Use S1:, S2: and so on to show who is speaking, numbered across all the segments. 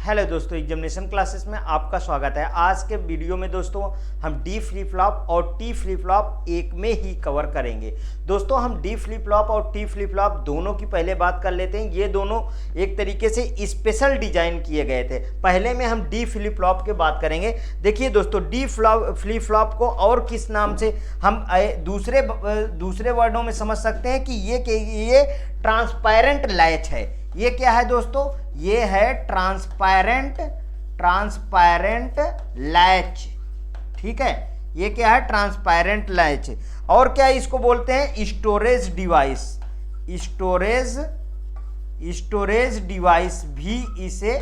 S1: Hello दोस्तों, examination classes में आपका स्वागत है। आज के वीडियो में दोस्तों हम डी फ्लिप फ्लॉप और टी फ्लिप फ्लॉप एक में ही कवर करेंगे। दोस्तों हम डी फ्लिप फ्लॉप और टी फ्लिप फ्लॉप दोनों की पहले बात कर लेते हैं। ये दोनों एक तरीके से स्पेशल डिजाइन किए गए थे। पहले में हम डी फ्लिप फ्लॉप की बात करेंगे। देखिए दोस्तों, डी फ्लिप फ्लॉप को और किस नाम से हम दूसरे वर्डों में समझ सकते हैं कि ये ट्रांसपेरेंट लैच है। ये क्या है दोस्तों? ये है ट्रांसपेरेंट लैच। ठीक है, ये क्या है? Transparent latch. और क्या इसको बोलते हैं? Storage device. स्टोरेज डिवाइस भी इसे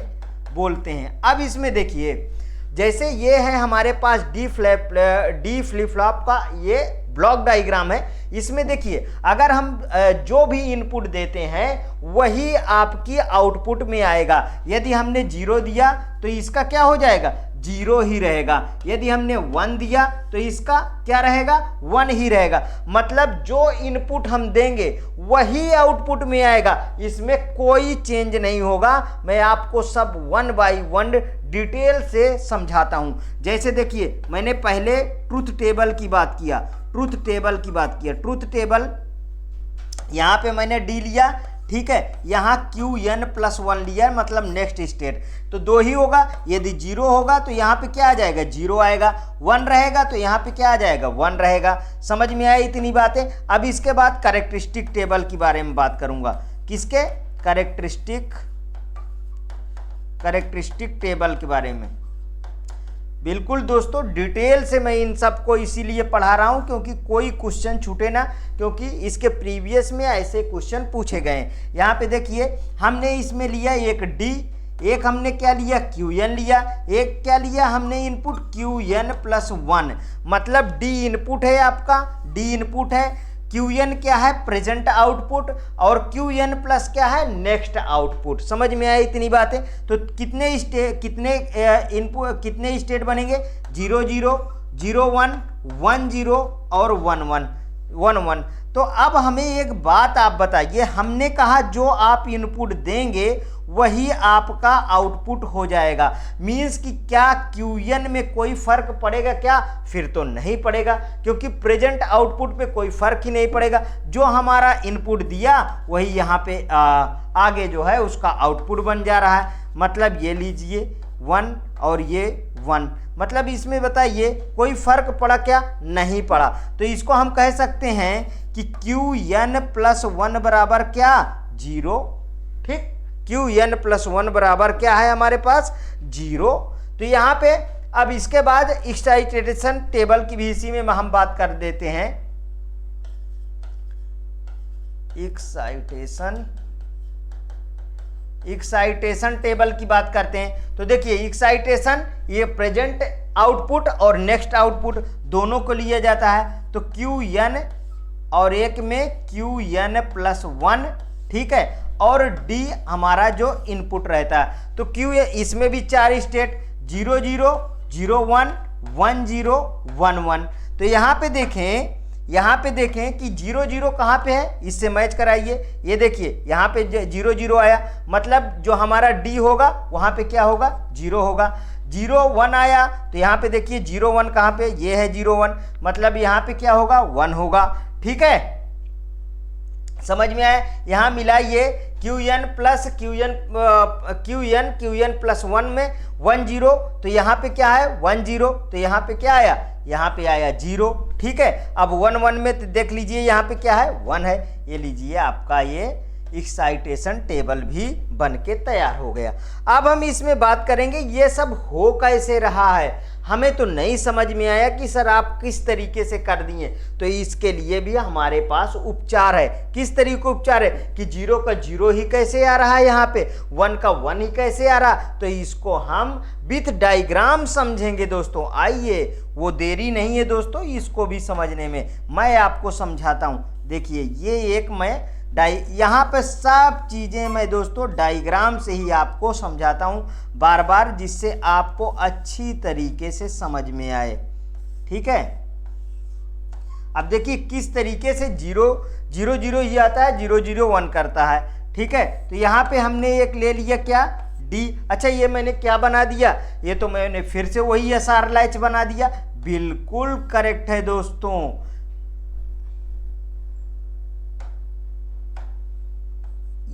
S1: बोलते हैं। अब इसमें देखिए, जैसे ये है हमारे पास डी फ्लिप फ्लॉप का ये ब्लॉक डायग्राम है। इसमें देखिए, अगर हम जो भी इनपुट देते हैं वही आपकी आउटपुट में आएगा। यदि हमने 0 दिया तो इसका क्या हो जाएगा? 0 ही रहेगा। यदि हमने 1 दिया तो इसका क्या रहेगा? 1 ही रहेगा। मतलब जो इनपुट हम देंगे वही आउटपुट में आएगा, इसमें कोई चेंज नहीं होगा। मैं आपको सब 1 बाय 1 डिटेल से समझाता हूं। जैसे देखिए, मैंने पहले ट्रूथ टेबल की बात किया। ट्रूथ टेबल यहां पे मैंने डी लिया। ठीक है, यहाँ Qn+1 लिया, मतलब नेक्स्ट स्टेट तो 2 ही होगा। यदि 0 होगा तो यहाँ पे क्या आ जाएगा? 0 आएगा। 1 रहेगा तो यहाँ पे क्या आ जाएगा? 1 रहेगा। समझ में आई इतनी बातें? अब इसके बाद कैरेक्टरिस्टिक टेबल के बारे में बात करूंगा। किसके? कैरेक्टरिस्टिक टेबल के बारे में। बिल्कुल दोस्तों, डिटेल से मैं इन सब को इसीलिए पढ़ा रहा हूं क्योंकि कोई क्वेश्चन छूटे ना, क्योंकि इसके प्रीवियस में ऐसे क्वेश्चन पूछे गए हैं। यहाँ पे देखिए, हमने इसमें लिया एक डी, एक हमने क्या लिया? Qn लिया। एक क्या लिया हमने इनपुट? Qn+1। मतलब डी इनपुट है आपका, डी इनपुट है। Qn क्या है? Present output. और Qn प्लस क्या है? Next output. समझ में आया इतनी बातें? तो कितने स्टेट बनेंगे? 0 0 0 1 1 0 और 1 1। तो अब हमें एक बात आप बताइए, हमने कहा जो आप इनपुट देंगे वही आपका आउटपुट हो जाएगा। मीन्स कि क्या Qn में कोई फर्क पड़ेगा क्या? फिर तो नहीं पड़ेगा, क्योंकि प्रेजेंट आउटपुट पे कोई फर्क ही नहीं पड़ेगा। जो हमारा इनपुट दिया वही यहाँ पे आगे जो है उसका आउटपुट बन जा रहा है। मतलब ये लीजिए 1 और ये 1, मतलब इसमें बताइए कोई फर्क पड़ा क्या? नहीं पड़ा। तो इसको हम कह सकते हैं कि Qn+1 बराबर क्या? 0। ठीक, Qn+1 बराबर क्या है हमारे पास? 0। तो यहाँ पे अब इसके बाद एक्साइटेशन टेबल की भी इसी में हम बात कर देते हैं। एक्साइटेशन टेबल की बात करते हैं। तो देखिए, एक्साइटेशन ये प्रेजेंट आउटपुट और नेक्स्ट आउटपुट दोनों को लिया जाता है। तो Qn और एक में Qn+1। ठीक है, और D हमारा जो इनपुट रहता है। तो Q इसमें भी 4 स्टेट, 0 0 0 1 1 0 1 1। तो यहाँ पे देखें कि 0 0 कहाँ पे है? इससे मैच कराइए। ये देखिए, यहाँ पे 0 0 आया, मतलब जो हमारा D होगा वहाँ पे क्या होगा? 0 होगा। 0 1 आया तो यहाँ पे देखिए 0 1 कहाँ पे? ये है 0 1, मतलब यहाँ पे क्या होगा? 1 होगा। ठीक है, समझ में आया? यहाँ मिलाइए Qn+1 में 1 0, तो यहाँ पे क्या है? 1 0, तो यहाँ पे क्या आया? यहाँ पे आया 0। ठीक है, अब 1 1 में देख लीजिए यहाँ पे क्या है? 1 है। ये लीजिए, आपका ये एक्साइटेशन टेबल भी बन के तैयार हो गया। अब हम इसमें बात करेंगे ये सब हो कैसे रहा है। हमें तो नहीं समझ में आया कि सर आप किस तरीके से कर दिए। तो इसके लिए भी हमारे पास उपचार है। किस तरीके का उपचार है? कि 0 का 0 ही कैसे आ रहा है, यहाँ पे 1 का 1 ही कैसे आ रहा। तो इसको हम विथ डायग्राम समझेंगे दोस्तों। आइए, वो देरी नहीं है दोस्तों, इसको भी समझने में मैं आपको समझाता हूँ। देखिए, ये एक मैं यहाँ पे सब चीज़ें मैं दोस्तों डायग्राम से ही आपको समझाता हूँ बार बार, जिससे आपको अच्छी तरीके से समझ में आए। ठीक है, अब देखिए किस तरीके से 0 0 0 ही आता है, 0 0 1 करता है। ठीक है, तो यहाँ पे हमने एक ले लिया क्या? डी। अच्छा ये मैंने क्या बना दिया, ये तो मैंने फिर से वही एसआर लैच बना दिया। बिल्कुल करेक्ट है दोस्तों।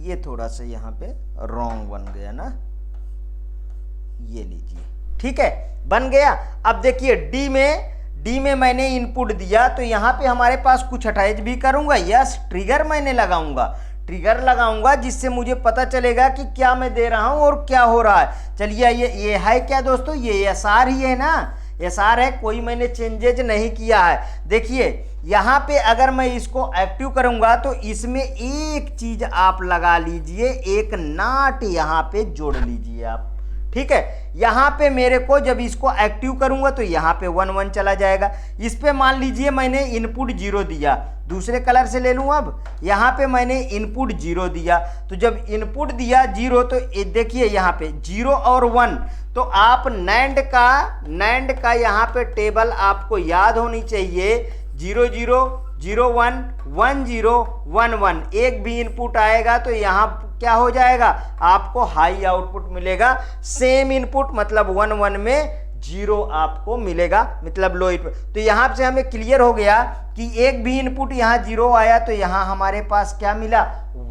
S1: ये थोड़ा सा यहाँ पे रॉन्ग बन गया ना, ये लीजिए, ठीक है, बन गया। अब देखिए डी में मैंने इनपुट दिया, तो यहाँ पे हमारे पास कुछ अटैच भी करूंगा। यस, ट्रिगर मैंने लगाऊंगा जिससे मुझे पता चलेगा कि क्या मैं दे रहा हूं और क्या हो रहा है। चलिए ये है क्या दोस्तों, ये एसआर ही है ना, एसआर है, कोई मैंने चेंजेज नहीं किया है। देखिए यहाँ पे अगर मैं इसको एक्टिव करूंगा तो इसमें एक चीज आप लगा लीजिए, एक नाट यहाँ पे जोड़ लीजिए आप, ठीक है। यहाँ पे मेरे को जब इसको एक्टिव करूंगा तो यहाँ पे 1 1 चला जाएगा। इस पे मान लीजिए मैंने इनपुट 0 दिया, दूसरे कलर से ले लूँ। अब यहाँ पे मैंने इनपुट 0 दिया, तो जब इनपुट दिया 0 तो देखिए यहाँ पे 0 और 1, तो आप नैंड का यहाँ पे टेबल आपको याद होनी चाहिए। 0 0 0 1 1 0 1 1, एक भी इनपुट आएगा तो यहाँ क्या हो जाएगा, आपको हाई आउटपुट मिलेगा। सेम इनपुट मतलब 1 1 में 0 आपको मिलेगा, मतलब लो इनपुट। तो यहाँ से हमें क्लियर हो गया कि एक भी इनपुट यहाँ 0 आया तो यहाँ हमारे पास क्या मिला,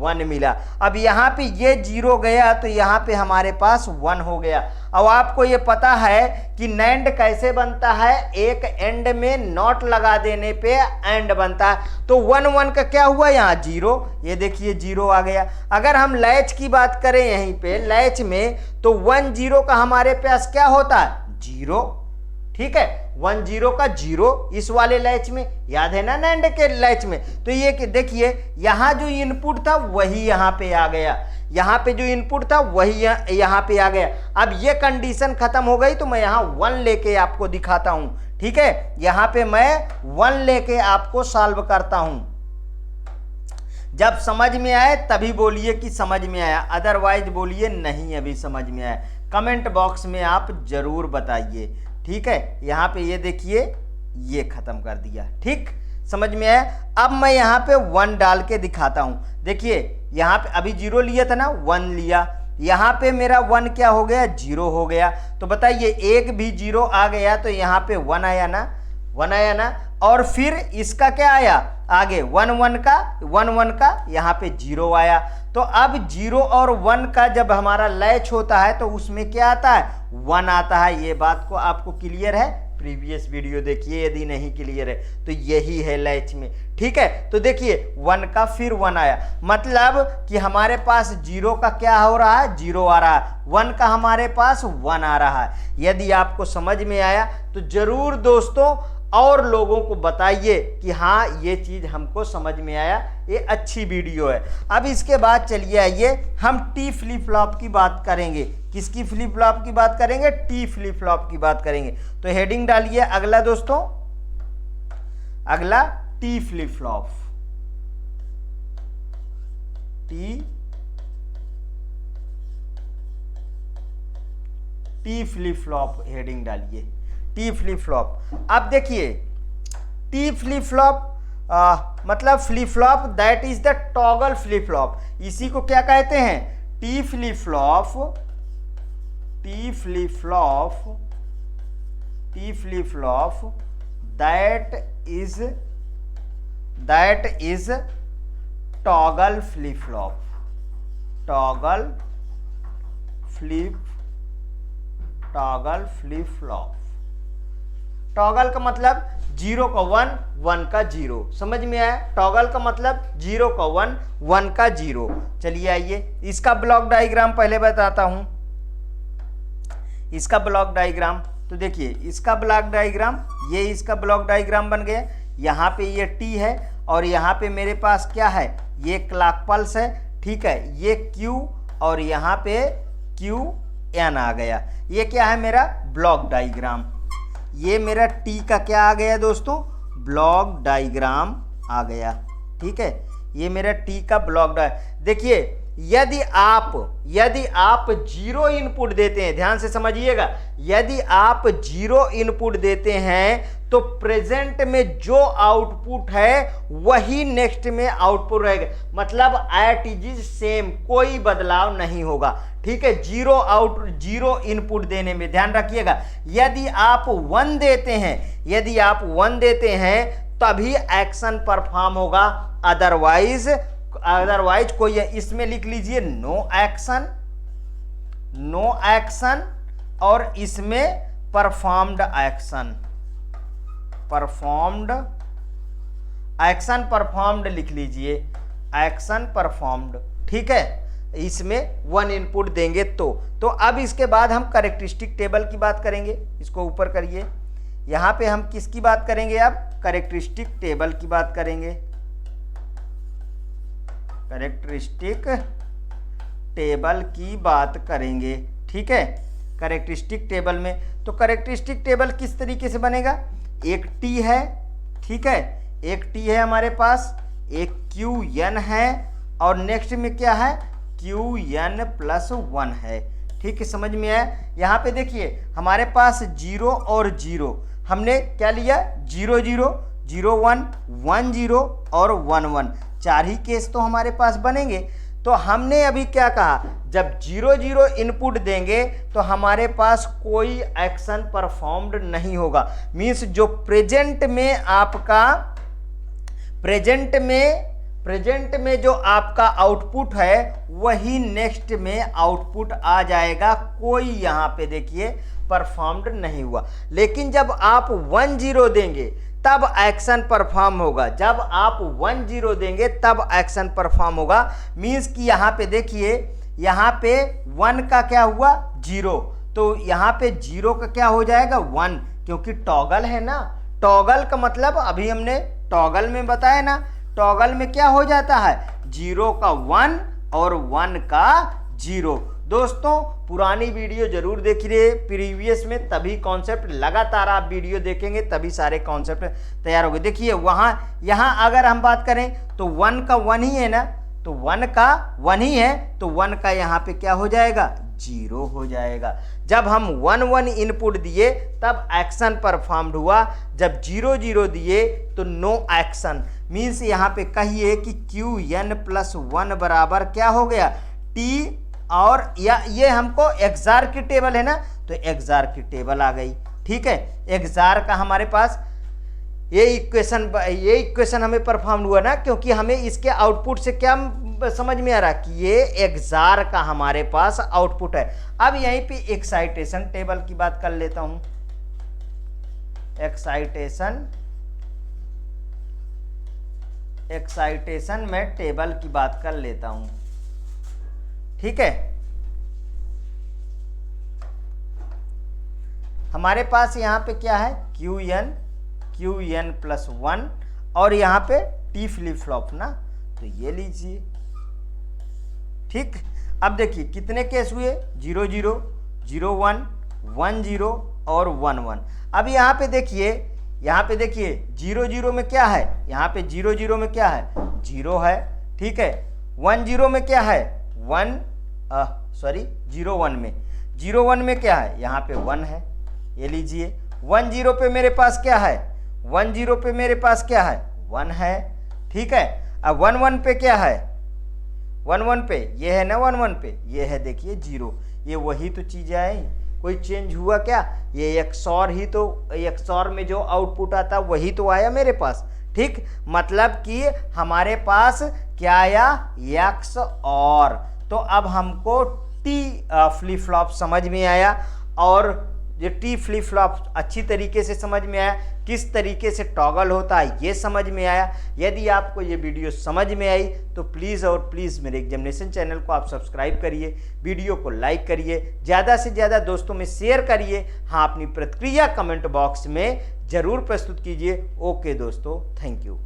S1: 1 मिला। अब यहाँ पे ये 0 गया तो यहाँ पे हमारे पास 1 हो गया। अब आपको ये पता है कि नैंड कैसे बनता है, एक एंड में नॉट लगा देने पे एंड बनता है। तो 1 1 का क्या हुआ, यहाँ 0, ये देखिए 0 आ गया। अगर हम लैच की बात करें यहीं पे लैच में, तो 1 0 का हमारे पास क्या होता है, 0, ठीक है, 1 0 का 0 इस वाले लैच में, याद है ना नैंड के लैच में। तो ये कि देखिए यहाँ जो इनपुट था वही यहाँ पे आ गया, यहाँ पे जो इनपुट था वही यहाँ पे आ गया। अब ये कंडीशन खत्म हो गई तो मैं यहाँ 1 लेके आपको दिखाता हूं, ठीक है। यहाँ पे मैं 1 लेके आपको सॉल्व करता हूं। जब समझ में आए तभी बोलिए कि समझ में आया, अदरवाइज बोलिए नहीं अभी समझ में आया। कमेंट बॉक्स में आप जरूर बताइए, ठीक है। यहाँ पे ये देखिए ये खत्म कर दिया, ठीक, समझ में आया। अब मैं यहाँ पे 1 डाल के दिखाता हूँ। देखिए यहाँ पे अभी 0 लिया था ना, 1 लिया, यहाँ पे मेरा 1 क्या हो गया, 0 हो गया। तो बताइए एक भी 0 आ गया तो यहाँ पे 1 आया ना, 1 आया ना। और फिर इसका क्या आया आगे, 1 1 का यहाँ पे 0 आया। तो अब 0 और 1 का जब हमारा लैच होता है तो उसमें क्या आता है, 1 आता है। ये बात को आपको क्लियर है, प्रीवियस वीडियो देखिए यदि नहीं क्लियर है तो यही है लैच में, ठीक है। तो देखिए 1 का फिर 1 आया, मतलब कि हमारे पास 0 का क्या हो रहा है, 0 आ रहा है, 1 का हमारे पास 1 आ रहा है। यदि आपको समझ में आया तो जरूर दोस्तों और लोगों को बताइए कि हाँ ये चीज हमको समझ में आया, ये अच्छी वीडियो है। अब इसके बाद चलिए आइए हम टी फ्लिप फ्लॉप की बात करेंगे। किसकी फ्लिप फ्लॉप की बात करेंगे, टी फ्लिप फ्लॉप की बात करेंगे। तो हेडिंग डालिए अगला दोस्तों, अगला T flip flop, T flip flop heading डालिए, टी फ्लिप फ्लॉप। अब देखिए टी फ्लिप फ्लॉप मतलब flip flop that is the toggle flip flop. इसी को क्या कहते हैं, T flip flop, T flip flop, T flip flop that is toggle flip flop, toggle flip flop. Toggle का मतलब 0 का 1 1 का 0, समझ में आया। टॉगल का मतलब 0 का 1 1 का 0। चलिए आइए इसका ब्लॉक डायग्राम पहले बताता हूं, इसका ब्लॉक डायग्राम। तो देखिए इसका ब्लॉक डायग्राम, ये इसका ब्लॉक डायग्राम बन गया। यहाँ पे ये टी है और यहाँ पे मेरे पास क्या है, ये क्लॉक पल्स है, ठीक है, ये Q और यहाँ पे QN आ गया। ये क्या है मेरा ब्लॉक डायग्राम। ये मेरा टी का क्या आ गया दोस्तों, ब्लॉक डायग्राम आ गया, ठीक है। ये मेरा टी का ब्लॉक डायग्राम। देखिए यदि आप जीरो इनपुट देते हैं, ध्यान से समझिएगा, यदि आप जीरो इनपुट देते हैं तो प्रेजेंट में जो आउटपुट है वही नेक्स्ट में आउटपुट रहेगा, मतलब एट इज सेम, कोई बदलाव नहीं होगा। ठीक है, जीरो इनपुट देने में ध्यान रखिएगा। यदि आप 1 देते हैं तभी एक्शन परफॉर्म होगा, अदरवाइज कोई, इसमें लिख लीजिए नो एक्शन और इसमें परफॉर्म्ड एक्शन लिख लीजिए, एक्शन परफॉर्म्ड। ठीक है, इसमें 1 इनपुट देंगे तो अब इसके बाद हम कैरेक्टरिस्टिक टेबल की बात करेंगे। इसको ऊपर करिए, यहां पे हम किसकी बात करेंगे? अब कैरेक्टरिस्टिक टेबल की बात करेंगे, कैरेक्टरिस्टिक टेबल की बात करेंगे। ठीक है, कैरेक्टरिस्टिक टेबल में, तो कैरेक्टरिस्टिक टेबल किस तरीके से बनेगा? एक टी है, ठीक है, एक टी है हमारे पास, एक क्यू एन है और नेक्स्ट में क्या है? क्यू एन प्लस 1 है। ठीक है, समझ में आया? यहाँ पे देखिए हमारे पास 0 और 0, हमने क्या लिया? 0 0 0 1 1 0 और 1 1, 4 ही केस तो हमारे पास बनेंगे। तो हमने अभी क्या कहा? जब 0 0 इनपुट देंगे तो हमारे पास कोई एक्शन परफॉर्म्ड नहीं होगा। मीन्स जो प्रेजेंट में जो आपका आउटपुट है वही नेक्स्ट में आउटपुट आ जाएगा, कोई यहाँ पे देखिए परफॉर्म्ड नहीं हुआ। लेकिन जब आप 1 0 देंगे तब एक्शन परफॉर्म होगा, जब आप 1 0 देंगे तब एक्शन परफॉर्म होगा। मीन्स कि यहाँ पे देखिए, यहाँ पे 1 का क्या हुआ? 0, तो यहाँ पे 0 का क्या हो जाएगा? 1, क्योंकि टॉगल है ना। टॉगल का मतलब अभी हमने टॉगल में बताया ना, टॉगल में क्या हो जाता है? 0 का 1 और 1 का 0। दोस्तों पुरानी वीडियो जरूर देखिए प्रीवियस में, तभी कॉन्सेप्ट, लगातार आप वीडियो देखेंगे तभी सारे कॉन्सेप्ट तैयार होंगे। देखिए यहाँ अगर हम बात करें तो 1 का 1 ही है ना, तो 1 का 1 ही है, तो 1 का यहाँ पे क्या हो जाएगा? 0 हो जाएगा। जब हम 1 1 इनपुट दिए तब एक्शन परफॉर्म्ड हुआ, जब 0 0 दिए तो नो एक्शन। मीन्स यहाँ पे कहिए कि क्यू एन प्लस 1 बराबर क्या हो गया? टी, और या ये हमको एक्सआर की टेबल है ना, तो एक्सआर की टेबल आ गई। ठीक है, एक्सआर का हमारे पास ये इक्वेशन हमें परफॉर्म हुआ ना, क्योंकि हमें इसके आउटपुट से क्या समझ में आ रहा कि ये एक्सआर का हमारे पास आउटपुट है। अब यहीं पे एक्साइटेशन टेबल की बात कर लेता हूं, एक्साइटेशन में टेबल की बात कर लेता हूं। ठीक है, हमारे पास यहाँ पे क्या है? क्यू एन प्लस 1 और यहाँ पे टी फ्लिप फ्लॉप ना, तो ये लीजिए। ठीक, अब देखिए कितने केस हुए? 0 0 0 1 1 0 और 1 1। अब यहाँ पे देखिए 0 0 में क्या है? यहाँ पे 0 0 में क्या है? 0 है। ठीक है, 1 0 में क्या है? 0 1 में क्या है? यहाँ पे 1 है, ये लीजिए। 1 0 पे मेरे पास क्या है? 1 0 पे मेरे पास क्या है? 1 है। ठीक है, अब 1 1 पे क्या है? 1 1 पे ये है ना, 1 1 पे ये है, देखिए 0। ये वही तो चीज़ें आई, कोई चेंज हुआ क्या? ये एक्सॉर ही तो, एक्सॉर में जो आउटपुट आता वही तो आया मेरे पास। ठीक, मतलब कि हमारे पास क्या आया? एक्स और। तो अब हमको टी फ्लिप फ्लॉप समझ में आया, और ये टी फ्लिप फ्लॉप अच्छी तरीके से समझ में आया, किस तरीके से टॉगल होता है ये समझ में आया। यदि आपको ये वीडियो समझ में आई तो प्लीज़ और प्लीज़ मेरे एग्जामिनेशन चैनल को आप सब्सक्राइब करिए, वीडियो को लाइक करिए, ज़्यादा से ज़्यादा दोस्तों में शेयर करिए। हाँ, अपनी प्रतिक्रिया कमेंट बॉक्स में ज़रूर प्रस्तुत कीजिए। ओके दोस्तों, थैंक यू।